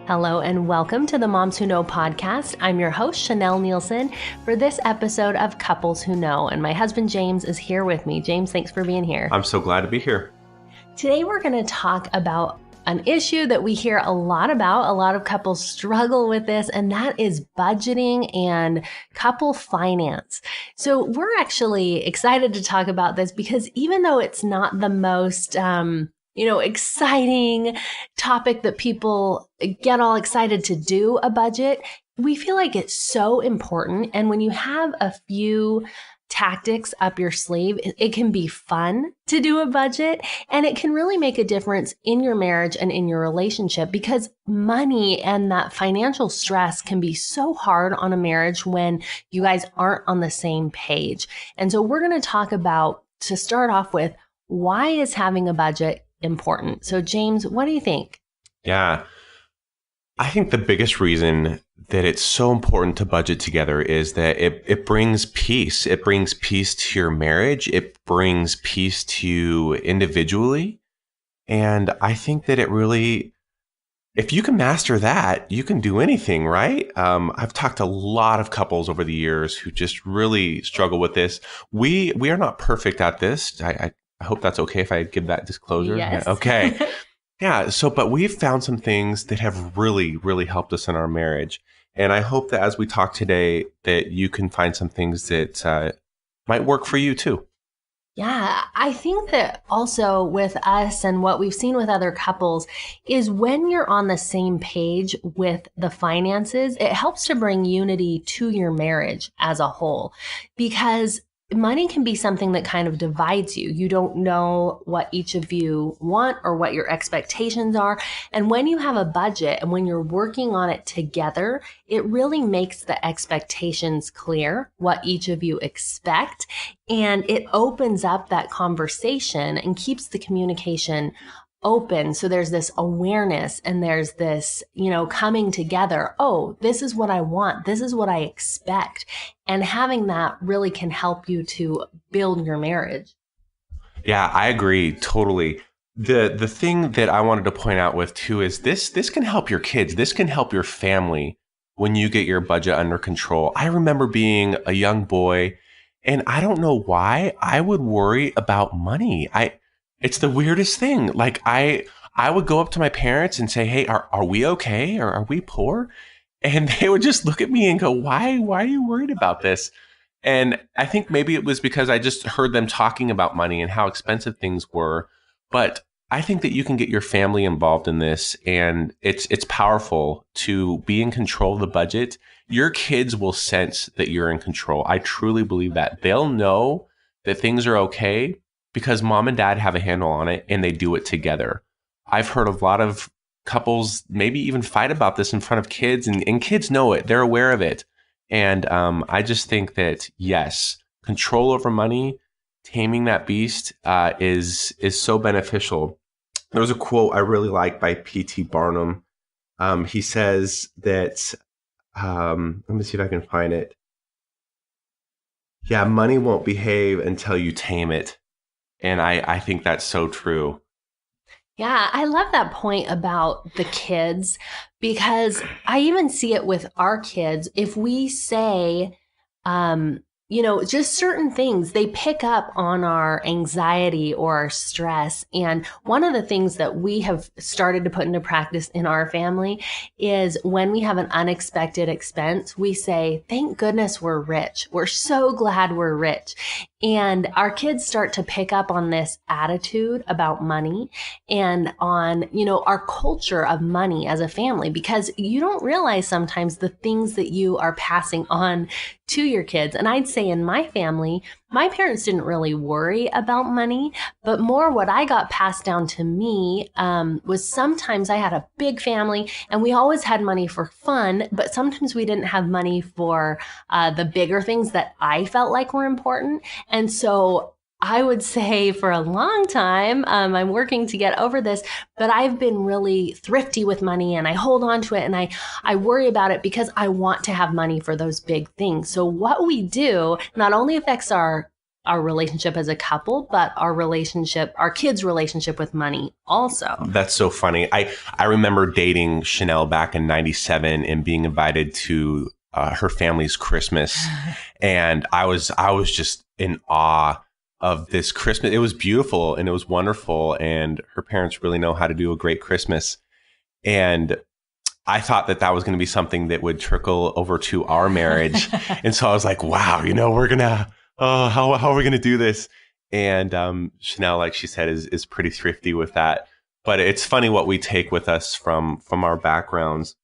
Hello and welcome to the Moms Who Know podcast. I'm your host, Chanel Nielsen, for this episode of Couples Who Know. And my husband, James, is here with me. James, thanks for being here. I'm so glad to be here. Today, we're going to talk about an issue that we hear a lot about. A lot of couples struggle with this, and that is budgeting and couple finance. So we're actually excited to talk about this because even though it's not the most exciting topic that people get all excited to do a budget, we feel like it's so important. And when you have a few tactics up your sleeve, it can be fun to do a budget, and it can really make a difference in your marriage and in your relationship, because money and that financial stress can be so hard on a marriage when you guys aren't on the same page. And so we're going to talk about, to start off with, why is having a budget important? So James, what do you think? Yeah, I think the biggest reason that it's so important to budget together is that it brings peace. It brings peace to your marriage. It brings peace to you individually. And I think that it really, if you can master that, you can do anything, right? I've talked to a lot of couples over the years who just really struggle with this. We are not perfect at this. I hope that's okay if I give that disclosure. Yes. Okay. Yeah. But we've found some things that have really, really helped us in our marriage. And I hope that as we talk today, that you can find some things that might work for you too. Yeah, I think that also with us and what we've seen with other couples is when you're on the same page with the finances, it helps to bring unity to your marriage as a whole, because money can be something that kind of divides you. You don't know what each of you want or what your expectations are. And when you have a budget and when you're working on it together, it really makes the expectations clear, what each of you expect. And it opens up that conversation and keeps the communication open. So there's this awareness and there's this, coming together. Oh, this is what I want. This is what I expect. And having that really can help you to build your marriage. Yeah, I agree totally. The thing that I wanted to point out with too is this can help your kids. This can help your family when you get your budget under control. I remember being a young boy, and I don't know why I would worry about money. It's the weirdest thing. Like I would go up to my parents and say, "Hey, are we okay? Or are we poor?" And they would just look at me and go, "Why are you worried about this?" And I think maybe it was because I just heard them talking about money and how expensive things were. But I think that you can get your family involved in this, and it's powerful to be in control of the budget. Your kids will sense that you're in control. I truly believe that. They'll know that things are okay because mom and dad have a handle on it and they do it together. I've heard a lot of couples maybe even fight about this in front of kids, and kids know it. They're aware of it. And I just think that, yes, control over money, taming that beast is so beneficial. There was a quote I really like by P.T. Barnum. He says that, let me see if I can find it. Yeah, money won't behave until you tame it. And I think that's so true. Yeah, I love that point about the kids, because I even see it with our kids. If we say, just certain things, they pick up on our anxiety or our stress. And one of the things that we have started to put into practice in our family is when we have an unexpected expense, we say, "Thank goodness we're rich. We're so glad we're rich." And our kids start to pick up on this attitude about money and on, our culture of money as a family, because you don't realize sometimes the things that you are passing on to your kids. And I'd say in my family, my parents didn't really worry about money, but more what I got passed down to me was sometimes I had a big family and we always had money for fun, but sometimes we didn't have money for the bigger things that I felt like were important. And so I would say for a long time, I'm working to get over this, but I've been really thrifty with money and I hold on to it and I worry about it because I want to have money for those big things. So what we do not only affects our our relationship as a couple, but our kids' relationship with money also. That's so funny. I remember dating Chanel back in 97 and being invited to her family's Christmas. And I was just in awe of this Christmas. It was beautiful and it was wonderful. And her parents really know how to do a great Christmas. And I thought that was going to be something that would trickle over to our marriage. And so I was like, wow, we're going to, how are we going to do this? And Chanel, like she said, is pretty thrifty with that. But it's funny what we take with us from our backgrounds.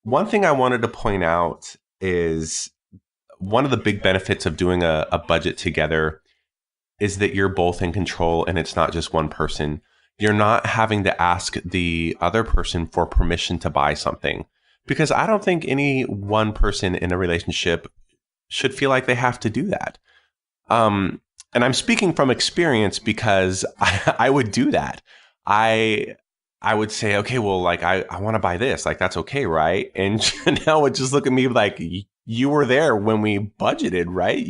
One thing I wanted to point out is one of the big benefits of doing a budget together is that you're both in control and it's not just one person. You're not having to ask the other person for permission to buy something, because I don't think any one person in a relationship should feel like they have to do that. And I'm speaking from experience because I would do that. I would say, okay, well, like I want to buy this, like that's okay, right? And Chanel would just look at me like, you were there when we budgeted, right?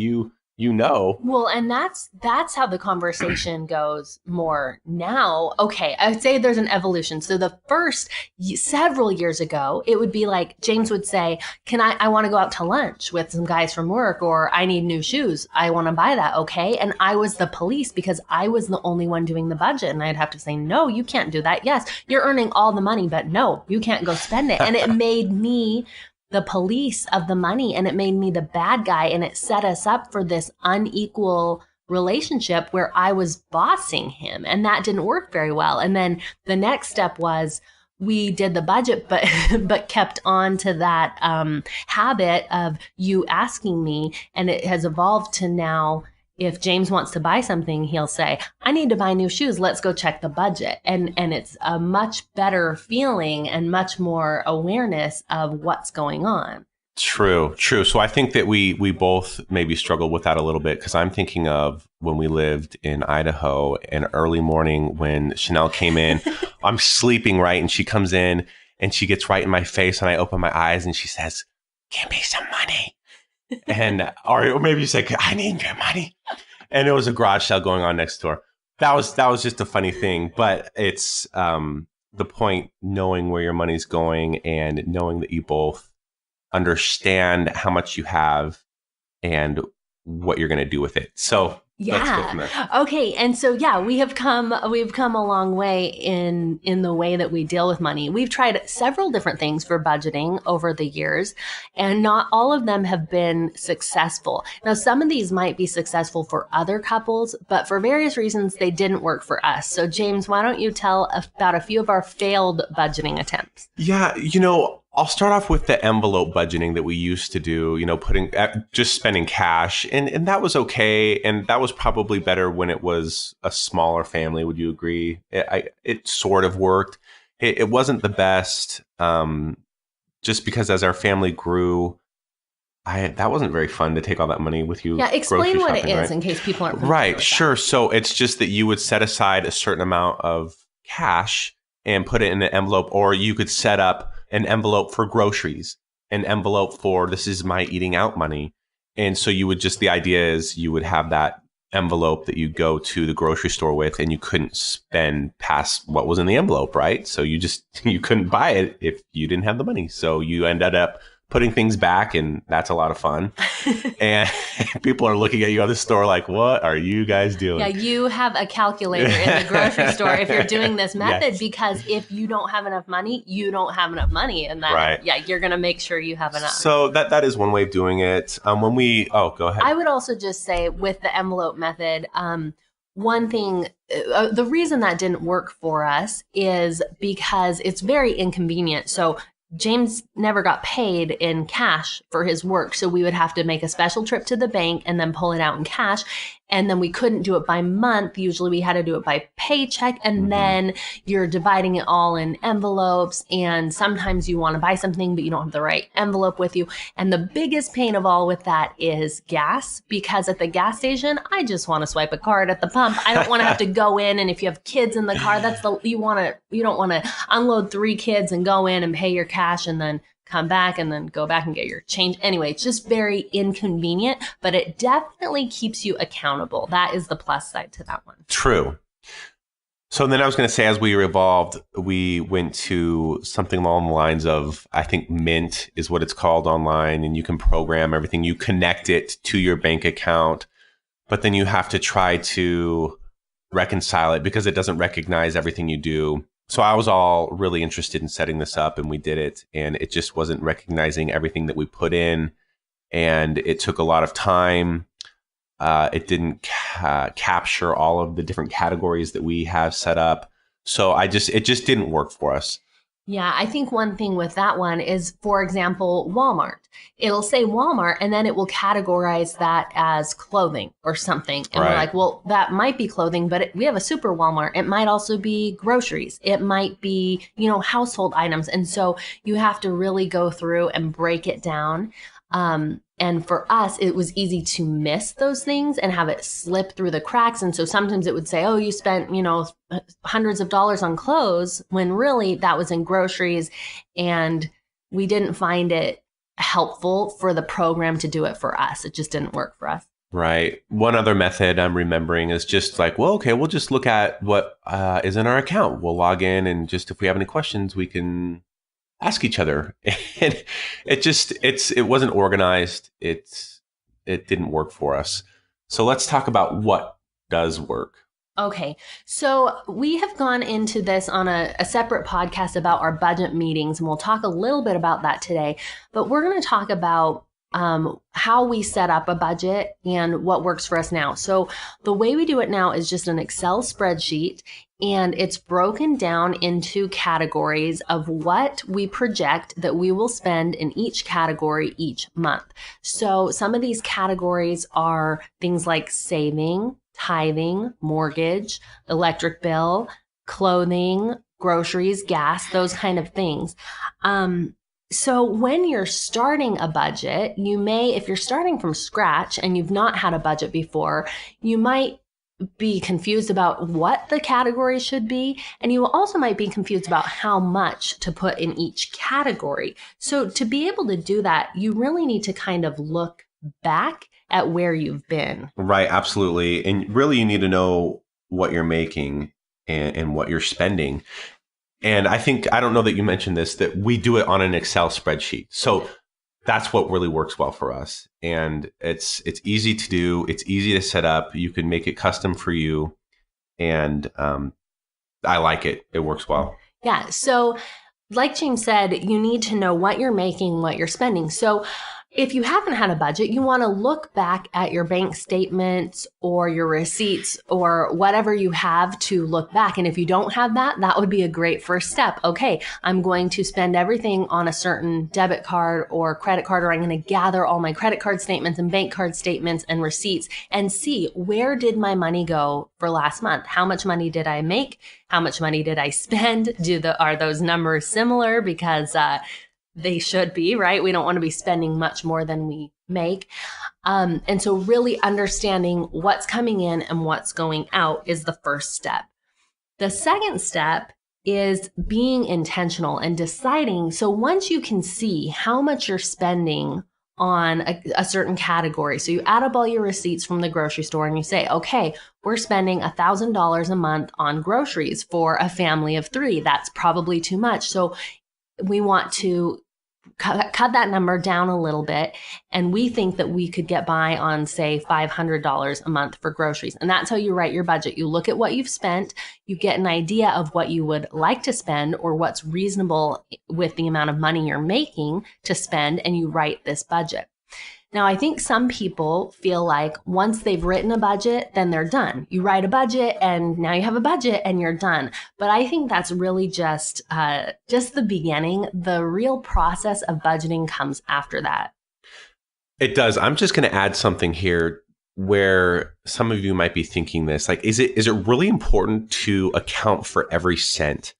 Well, and that's how the conversation goes more now. Okay, I would say there's an evolution. So the first several years ago, it would be like James would say, I want to go out to lunch with some guys from work, or I need new shoes. I want to buy that. Okay. And I was the police because I was the only one doing the budget. And I'd have to say, no, you can't do that. Yes, you're earning all the money, but no, you can't go spend it. And it made me the police of the money, and it made me the bad guy, and it set us up for this unequal relationship where I was bossing him, and that didn't work very well. And then the next step was we did the budget, but kept on to that habit of you asking me, and it has evolved to now, if James wants to buy something, he'll say, I need to buy new shoes. Let's go check the budget. And it's a much better feeling and much more awareness of what's going on. True. So I think that we both maybe struggle with that a little bit, because I'm thinking of when we lived in Idaho, an early morning when Chanel came in. I'm sleeping, right? And she comes in and she gets right in my face, and I open my eyes and she says, give me some money. And or maybe you say, I need your money. And it was a garage sale going on next door. That was just a funny thing. But it's the point, knowing where your money's going and knowing that you both understand how much you have and what you're going to do with it. So let's go from there. Okay. And so, we've come a long way in the way that we deal with money. We've tried several different things for budgeting over the years, and not all of them have been successful. Now, some of these might be successful for other couples, but for various reasons, they didn't work for us. So James, why don't you tell about a few of our failed budgeting attempts? Yeah. I'll start off with the envelope budgeting that we used to do, just spending cash. And that was okay. And that was probably better when it was a smaller family. Would you agree? It sort of worked. It wasn't the best, just because as our family grew, that wasn't very fun to take all that money with you. Yeah, explain what shopping, it is, right? in case people aren't familiar Right, with sure. that. So it's just that you would set aside a certain amount of cash and put it in an envelope, or you could set up an envelope for groceries, an envelope for this is my eating out money. And so the idea is you would have that envelope that you go to the grocery store with, and you couldn't spend past what was in the envelope, right? So you couldn't buy it if you didn't have the money. So you ended up putting things back, and that's a lot of fun. And people are looking at you at the store like, what are you guys doing? Yeah, you have a calculator in the grocery store if you're doing this method, Yes. Because if you don't have enough money, you don't have enough money. And that, Right. You're going to make sure you have enough. So that is one way of doing it. Go ahead. I would also just say with the envelope method, one thing, the reason that didn't work for us is because it's very inconvenient. So James never got paid in cash for his work. So we would have to make a special trip to the bank and then pull it out in cash. And then we couldn't do it by month. Usually we had to do it by paycheck. And then you're dividing it all in envelopes. And sometimes you want to buy something, but you don't have the right envelope with you. And the biggest pain of all with that is gas, because at the gas station, I just want to swipe a card at the pump. I don't want to have to go in. And if you have kids in the car, you don't want to unload 3 kids and go in and pay your cash and then come back and then go back and get your change. Anyway, it's just very inconvenient, but it definitely keeps you accountable. That is the plus side to that one. True. So then I was going to say, as we evolved, we went to something along the lines of, I think Mint is what it's called online, and you can program everything. You connect it to your bank account, but then you have to try to reconcile it because it doesn't recognize everything you do. So I was all really interested in setting this up, and we did it, and it just wasn't recognizing everything that we put in, and it took a lot of time. It didn't capture all of the different categories that we have set up. So it just didn't work for us. Yeah, I think one thing with that one is, for example, Walmart. It'll say Walmart and then it will categorize that as clothing or something. And Right. we're like, well, that might be clothing, but we have a super Walmart. It might also be groceries. It might be, household items. And so you have to really go through and break it down. And for us, it was easy to miss those things and have it slip through the cracks. And so sometimes it would say, oh, you spent, hundreds of dollars on clothes, when really that was in groceries. And we didn't find it helpful for the program to do it for us. It just didn't work for us. Right. One other method I'm remembering is just like, well, okay, we'll just look at what is in our account. We'll log in, and just if we have any questions, we can ask each other. And it wasn't organized. It didn't work for us. So let's talk about what does work. Okay, so we have gone into this on a separate podcast about our budget meetings, and we'll talk a little bit about that today. But we're going to talk about how we set up a budget and what works for us now. So the way we do it now is just an Excel spreadsheet, and it's broken down into categories of what we project that we will spend in each category each month. So some of these categories are things like saving, tithing, mortgage, electric bill, clothing, groceries, gas, those kind of things. So when you're starting a budget, if you're starting from scratch and you've not had a budget before, you might be confused about what the category should be. And you also might be confused about how much to put in each category. So to be able to do that, you really need to kind of look back at where you've been. Right. Absolutely. And really, you need to know what you're making and what you're spending. And I don't know that you mentioned this, that we do it on an Excel spreadsheet. So that's what really works well for us. And it's easy to do. It's easy to set up. You can make it custom for you. And I like it. It works well. Yeah. So like James said, you need to know what you're making, what you're spending. So if you haven't had a budget, you want to look back at your bank statements or your receipts or whatever you have to look back. And if you don't have that, that would be a great first step. Okay, I'm going to spend everything on a certain debit card or credit card, or I'm going to gather all my credit card statements and bank card statements and receipts and see, where did my money go for last month? How much money did I make? How much money did I spend? Are those numbers similar? Because they should be, right? We don't want to be spending much more than we make. And so really understanding what's coming in and what's going out is the first step. The second step is being intentional and deciding. So once you can see how much you're spending on a certain category, so you add up all your receipts from the grocery store and you say, okay, we're spending $1,000 a month on groceries for a family of 3. That's probably too much. So we want to cut that number down a little bit. And we think that we could get by on, say, $500 a month for groceries. And that's how you write your budget. You look at what you've spent, you get an idea of what you would like to spend or what's reasonable with the amount of money you're making to spend, and you write this budget. Now, I think some people feel like once they've written a budget, then they're done. You write a budget and now you have a budget and you're done. But I think that's really just the beginning. The real process of budgeting comes after that. It does. I'm just going to add something here where some of you might be thinking this, like, is it really important to account for every cent?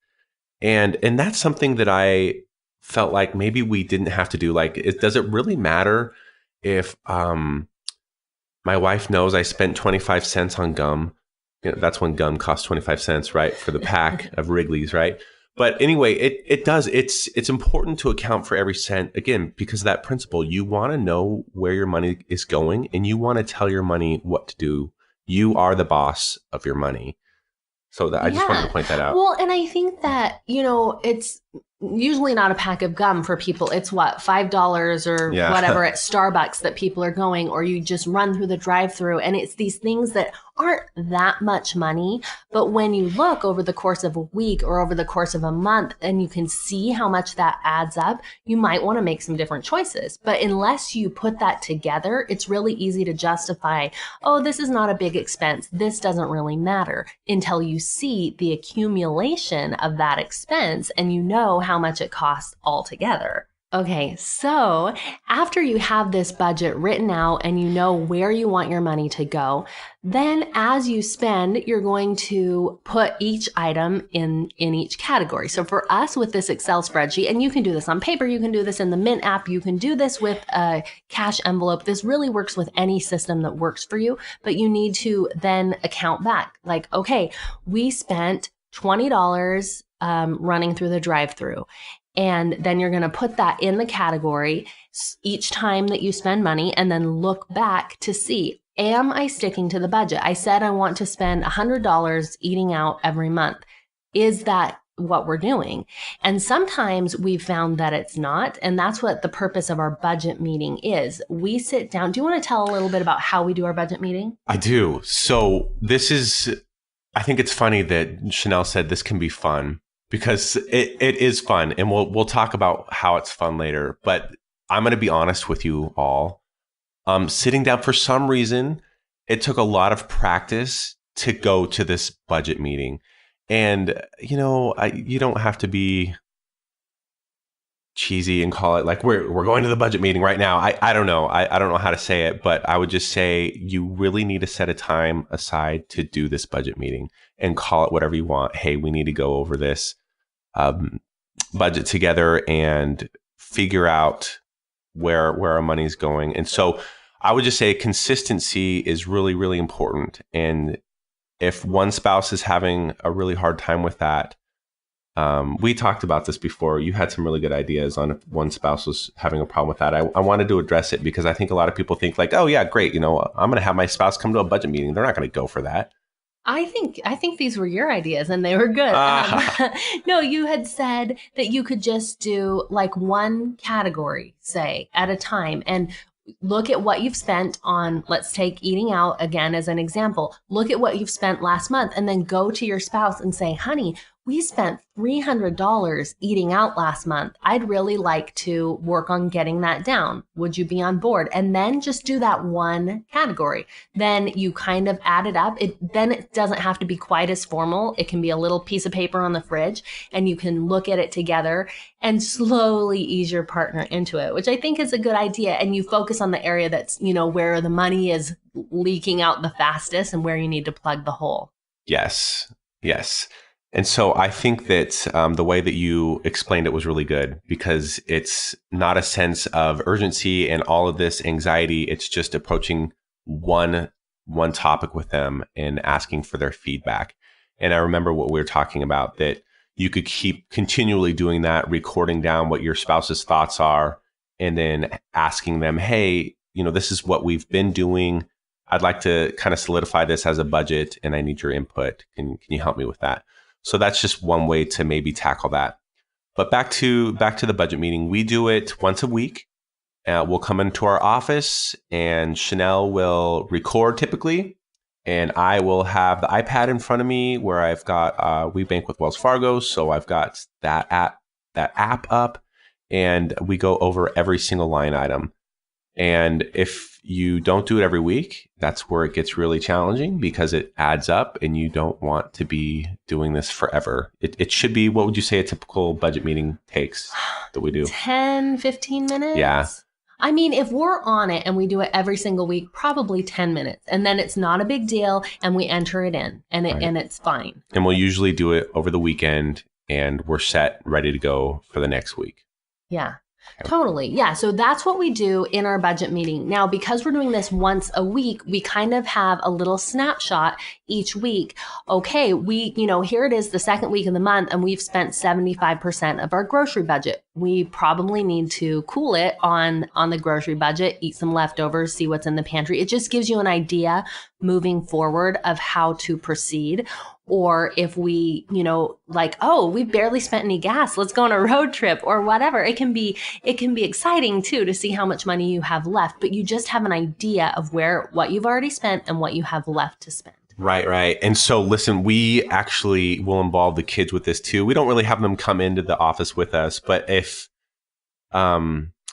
And that's something that I felt like maybe we didn't have to do. Like, does it really matter if my wife knows I spent 25 cents on gum? That's when gum costs 25 cents, right? For the pack of Wrigley's, right? But anyway, it does. It's important to account for every cent again because of that principle. You want to know where your money is going, and you want to tell your money what to do. You are the boss of your money. So I just wanted to Yeah. point that out. Well, and I think that, it's usually not a pack of gum for people. It's what, $5 or Yeah. whatever at Starbucks that people are going, or you just run through the drive-through. And it's these things that aren't that much money. But when you look over the course of a week or over the course of a month and you can see how much that adds up, you might want to make some different choices. But unless you put that together, it's really easy to justify, oh, this is not a big expense. This doesn't really matter, until you see the accumulation of that expense and you know how much it costs altogether. Okay, so after you have this budget written out and you know where you want your money to go, then as you spend, you're going to put each item in each category. So for us with this Excel spreadsheet, and you can do this on paper, you can do this in the Mint app, you can do this with a cash envelope. This really works with any system that works for you, but you need to then account back. Like, okay, we spent $20 running through the drive-through. And then you're going to put that in the category each time that you spend money and then look back to see, am I sticking to the budget? I said I want to spend $100 eating out every month. Is that what we're doing? And sometimes we've found that it's not. And that's what the purpose of our budget meeting is. We sit down. Do you want to tell a little bit about how we do our budget meeting? I do. So I think it's funny that Chanel said this can be fun. Because it is fun, and we'll talk about how it's fun later. But I'm going to be honest with you all. Sitting down, for some reason, it took a lot of practice to go to this budget meeting. And, you don't have to be cheesy and call it like we're going to the budget meeting right now. I don't know. I don't know how to say it, but I would just say you really need to set a time aside to do this budget meeting and call it whatever you want. Hey, we need to go over this budget together and figure out where our money's going. And so I would just say consistency is really, really important. And if one spouse is having a really hard time with that, we talked about this before. You had some really good ideas on if one spouse was having a problem with that. I wanted to address it because I think a lot of people think like, oh yeah, great. I'm going to have my spouse come to a budget meeting. They're not going to go for that. I think these were your ideas and they were good. No, you had said that you could just do like one category, say, at a time, and look at what you've spent on, let's take eating out again as an example. Look at what you've spent last month and then go to your spouse and say, honey, we spent $300 eating out last month. I'd really like to work on getting that down. Would you be on board? And then just do that one category. Then you kind of add it up. Then it doesn't have to be quite as formal. It can be a little piece of paper on the fridge and you can look at it together and slowly ease your partner into it, which I think is a good idea. And you focus on the area that's, where the money is leaking out the fastest and where you need to plug the hole. Yes. Yes. And so I think that the way that you explained it was really good because it's not a sense of urgency and all of this anxiety. It's just approaching one topic with them and asking for their feedback. And I remember what we were talking about, that you could keep continually doing that, recording down what your spouse's thoughts are, and then asking them, hey, this is what we've been doing. I'd like to kind of solidify this as a budget and I need your input. Can you help me with that? So that's just one way to maybe tackle that. But back to the budget meeting, we do it once a week. We'll come into our office and Chanel will record typically. And I will have the iPad in front of me where I've got, we bank with Wells Fargo. So I've got that app up and we go over every single line item. And if you don't do it every week, that's where it gets really challenging because it adds up and you don't want to be doing this forever. It should be, what would you say a typical budget meeting takes that we do? 10, 15 minutes? Yeah. I mean, if we're on it and we do it every single week, probably 10 minutes. And then it's not a big deal and we enter it in and it's fine. And we'll usually do it over the weekend and we're set, ready to go for the next week. Yeah. Totally. Yeah. So that's what we do in our budget meeting. Now, because we're doing this once a week, we kind of have a little snapshot each week. Okay, here it is the second week of the month, and we've spent 75% of our grocery budget. We probably need to cool it on the grocery budget, eat some leftovers, see what's in the pantry. It just gives you an idea moving forward of how to proceed. Or if we, oh, we've barely spent any gas, let's go on a road trip or whatever. It can be exciting too to see how much money you have left, but you just have an idea of what you've already spent and what you have left to spend. Right, right. And so listen, we actually will involve the kids with this too. We don't really have them come into the office with us, but if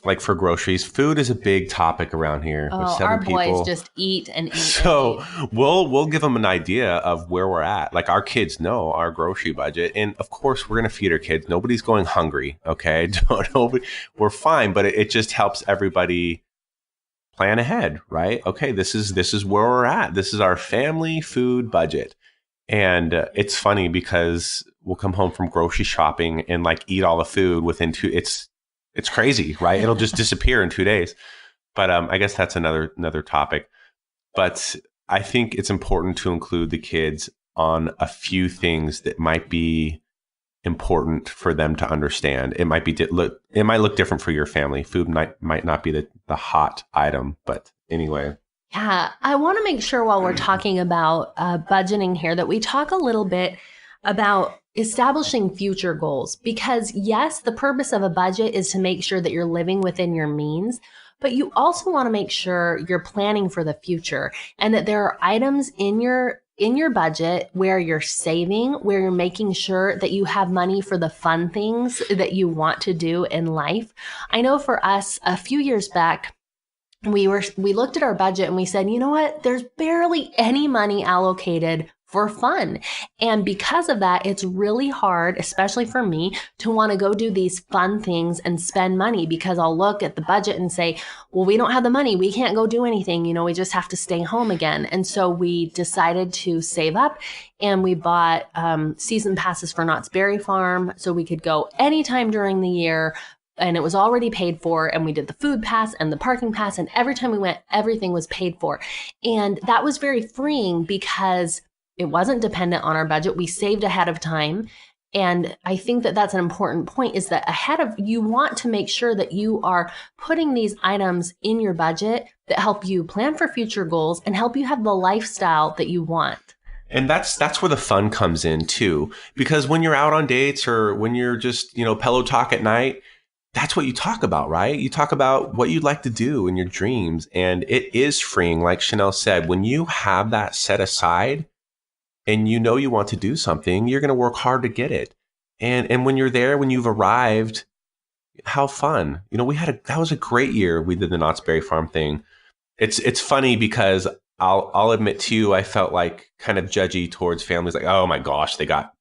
like for groceries, food is a big topic around here. Oh, our boys just eat and eat. So and eat. we'll give them an idea of where we're at. Like our kids know our grocery budget, and of course we're going to feed our kids. Nobody's going hungry. Okay, we're fine, but it just helps everybody plan ahead, right? Okay, this is where we're at. This is our family food budget, and it's funny because we'll come home from grocery shopping and like eat all the food within It's crazy, right? It'll just disappear in 2 days. But I guess that's another topic. But I think it's important to include the kids on a few things that might be important for them to understand. It might look different for your family. Food might not be the hot item, but anyway. Yeah, I want to make sure while we're talking about budgeting here that we talk a little bit about establishing future goals, because yes, the purpose of a budget is to make sure that you're living within your means, but you also want to make sure you're planning for the future and that there are items in your budget where you're saving, where you're making sure that you have money for the fun things that you want to do in life. I know for us a few years back, we looked at our budget and we said, you know what? There's barely any money allocated for fun. And because of that, it's really hard, especially for me, to want to go do these fun things and spend money, because I'll look at the budget and say, well, we don't have the money. We can't go do anything. We just have to stay home again. And so we decided to save up and we bought season passes for Knott's Berry Farm so we could go anytime during the year. And it was already paid for, and we did the food pass and the parking pass, and every time we went, everything was paid for. And that was very freeing because it wasn't dependent on our budget. We saved ahead of time. And I think that that's an important point, is that you want to make sure that you are putting these items in your budget that help you plan for future goals and help you have the lifestyle that you want. And that's where the fun comes in too, because when you're out on dates or when you're just, pillow talk at night, that's what you talk about, right? You talk about what you'd like to do in your dreams. And it is freeing, like Chanel said, when you have that set aside and you want to do something, you're going to work hard to get it. And when you're there, when you've arrived, how fun. That was a great year. We did the Knott's Berry Farm thing. It's funny because I'll admit to you, I felt like kind of judgy towards families like, oh my gosh, they got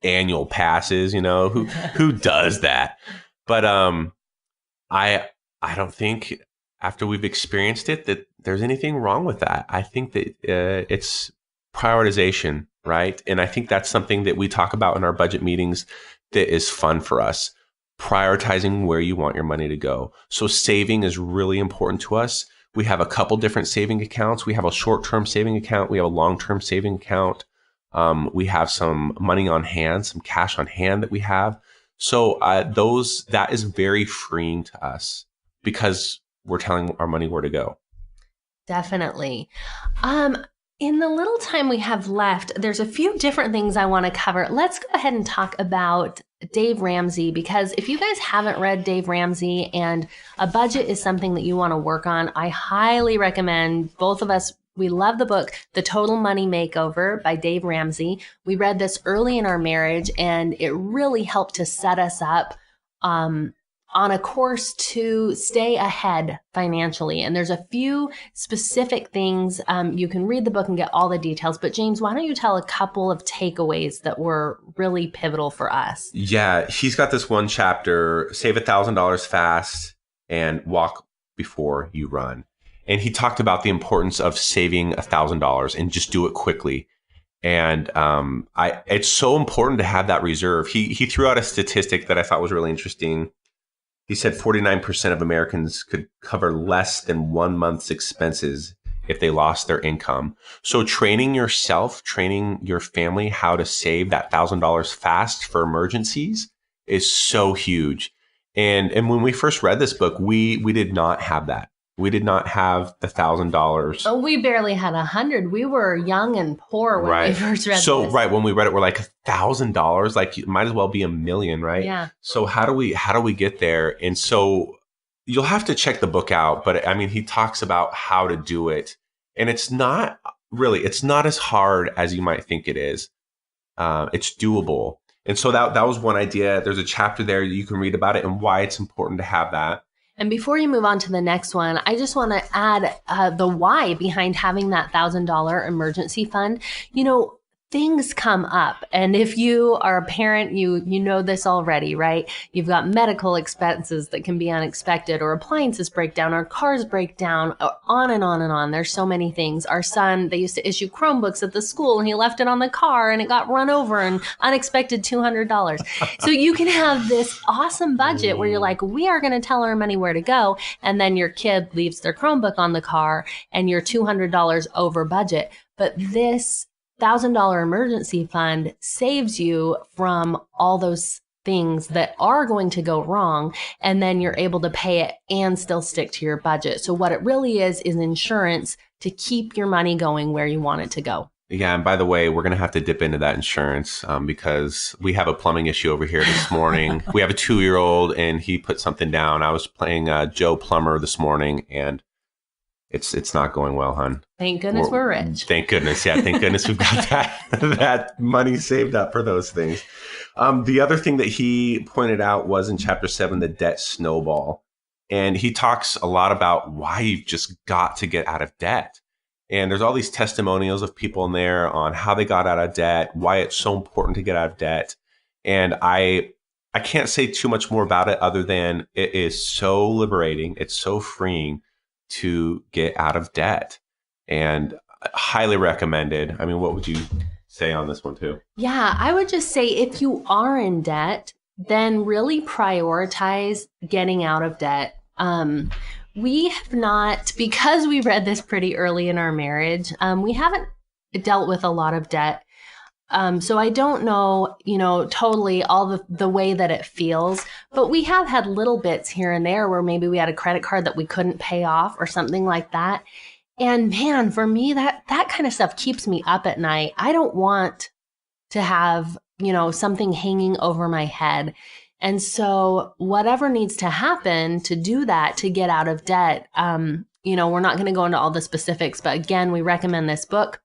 annual passes, who does that? But I don't think after we've experienced it that there's anything wrong with that. I think that it's prioritization, right? And I think that's something that we talk about in our budget meetings that is fun for us. Prioritizing where you want your money to go. So saving is really important to us. We have a couple different saving accounts. We have a short-term saving account. We have a long-term saving account. We have some money on hand, some cash on hand that we have. So that is very freeing to us because we're telling our money where to go. Definitely. In the little time we have left, there's a few different things I want to cover. Let's go ahead and talk about Dave Ramsey, because if you guys haven't read Dave Ramsey and a budget is something that you want to work on, I highly recommend. Both of us, we love the book, The Total Money Makeover by Dave Ramsey. We read this early in our marriage, and it really helped to set us up on a course to stay ahead financially. And there's a few specific things. You can read the book and get all the details. But James, why don't you tell a couple of takeaways that were really pivotal for us? Yeah, he's got this one chapter, Save $1,000 Fast and Walk Before You Run. And he talked about the importance of saving $1,000 and just do it quickly. And it's so important to have that reserve. He threw out a statistic that I thought was really interesting. He said 49% of Americans could cover less than 1 month's expenses if they lost their income. So training yourself, training your family how to save that $1,000 fast for emergencies is so huge. And when we first read this book, we did not have that. We did not have the $1,000. Oh, we barely had 100. We were young and poor when we first read so this. Right, when we read it, we're like $1,000, like it might as well be $1 million, right? Yeah. So how do we get there? And so you'll have to check the book out, but I mean, he talks about how to do it, and it's not as hard as you might think it is. It's doable. And so that was one idea. There's a chapter there you can read about it and why it's important to have that. And before you move on to the next one, I just want to add the why behind having that $1,000 emergency fund. You know, things come up. And if you are a parent, you know this already, right? You've got medical expenses that can be unexpected, or appliances break down, or cars break down, on and on and on. There's so many things. Our son, they used to issue Chromebooks at the school, and he left it on the car and it got run over, and unexpected $200. So you can have this awesome budget where you're like, we are going to tell our money where to go. And then your kid leaves their Chromebook on the car and you're $200 over budget. But this $1,000 emergency fund saves you from all those things that are going to go wrong, and then you're able to pay it and still stick to your budget. So what it really is insurance to keep your money going where you want it to go. Yeah, and by the way, we're going to have to dip into that insurance because we have a plumbing issue over here this morning. We have a 2-year-old, and he put something down. I was playing Joe Plumber this morning, and it's not going well, hon. Thank goodness we're rich. Thank goodness. Yeah, thank goodness we've got that money saved up for those things. The other thing that he pointed out was in chapter 7, the debt snowball. And he talks a lot about why you've just got to get out of debt. And there's all these testimonials of people in there on how they got out of debt, why it's so important to get out of debt. And I can't say too much more about it other than it is so liberating. It's so freeing to get out of debt, and highly recommended. I mean, what would you say on this one too? Yeah, I would just say if you are in debt, then really prioritize getting out of debt. We have not, because we read this pretty early in our marriage, we haven't dealt with a lot of debt. So I don't know, totally all the way that it feels, but we have had little bits here and there where maybe we had a credit card that we couldn't pay off or something like that. And man, for me, that kind of stuff keeps me up at night. I don't want to have, something hanging over my head. And so whatever needs to happen to do that, to get out of debt, we're not going to go into all the specifics, but again, we recommend this book,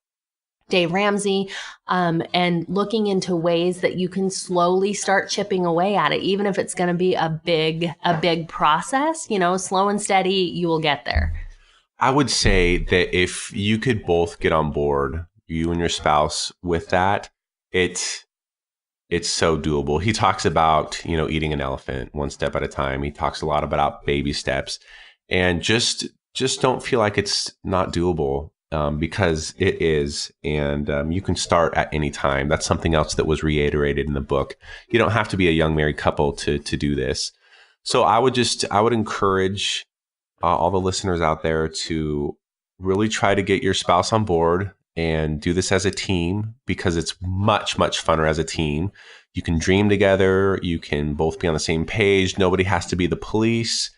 Dave Ramsey, and looking into ways that you can slowly start chipping away at it, even if it's going to be a big process. Slow and steady, you will get there. I would say that if you could both get on board, you and your spouse, with that, it's so doable. He talks about, eating an elephant one step at a time. He talks a lot about baby steps, and just don't feel like it's not doable. Because it is, and you can start at any time. That's something else that was reiterated in the book. You don't have to be a young married couple to do this. So I would encourage all the listeners out there to really try to get your spouse on board and do this as a team, because it's much, much funner as a team. You can dream together. You can both be on the same page. Nobody has to be the police.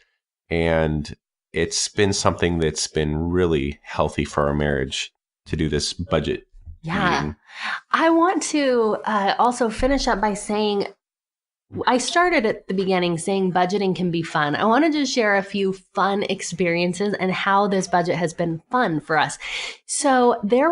And it's been something that's been really healthy for our marriage to do this budget meeting. I want to also finish up by saying, I started at the beginning saying budgeting can be fun. I wanted to share a few fun experiences and how this budget has been fun for us. So there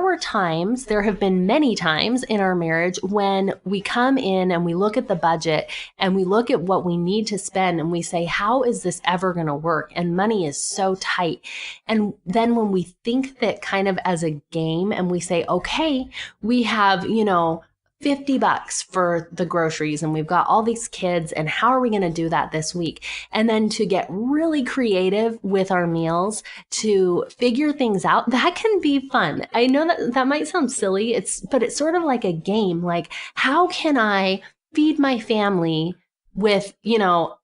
have been many times in our marriage when we come in and we look at the budget and we look at what we need to spend and we say, how is this ever going to work? And money is so tight. And then when we think that kind of as a game and we say, okay, we have, $50 for the groceries and we've got all these kids, and how are we going to do that this week? And then to get really creative with our meals to figure things out, that can be fun. I know that might sound silly, but it's sort of like a game. Like, how can I feed my family with,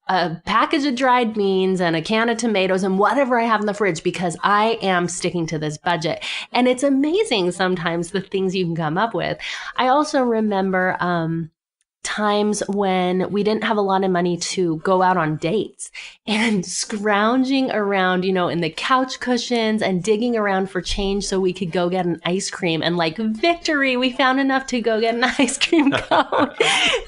a package of dried beans and a can of tomatoes and whatever I have in the fridge because I am sticking to this budget. And it's amazing sometimes the things you can come up with. I also remember, times when we didn't have a lot of money to go out on dates and scrounging around, in the couch cushions and digging around for change so we could go get an ice cream and like victory, we found enough to go get an ice cream cone.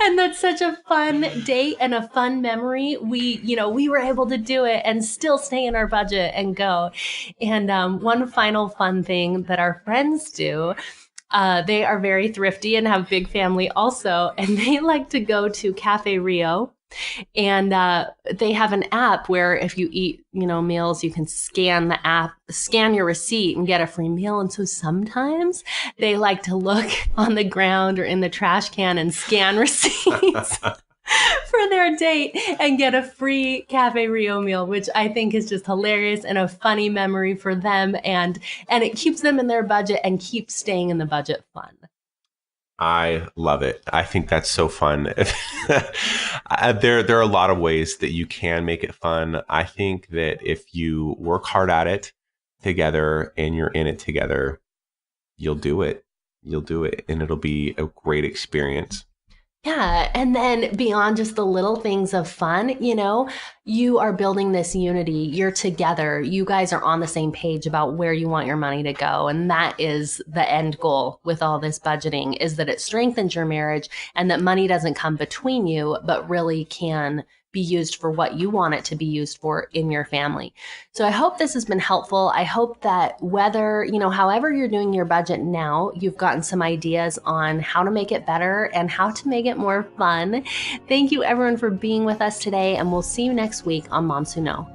And that's such a fun date and a fun memory. We were able to do it and still stay in our budget and go. And one final fun thing that our friends do, they are very thrifty and have big family also, and they like to go to Cafe Rio. And they have an app where if you eat, meals, you can scan the app, scan your receipt and get a free meal. And so sometimes they like to look on the ground or in the trash can and scan receipts for their date and get a free Cafe Rio meal, which I think is just hilarious and a funny memory for them. And it keeps them in their budget and keeps staying in the budget fun. I love it. I think that's so fun. There are a lot of ways that you can make it fun. I think that if you work hard at it together and you're in it together, you'll do it. You'll do it, and it'll be a great experience. Yeah. And then beyond just the little things of fun, you are building this unity. You're together. You guys are on the same page about where you want your money to go. And that is the end goal with all this budgeting, is that it strengthens your marriage and that money doesn't come between you, but really can be used for what you want it to be used for in your family. So I hope this has been helpful. I hope that whether, however you're doing your budget now, you've gotten some ideas on how to make it better and how to make it more fun. Thank you everyone for being with us today, and we'll see you next week on Moms Who Know.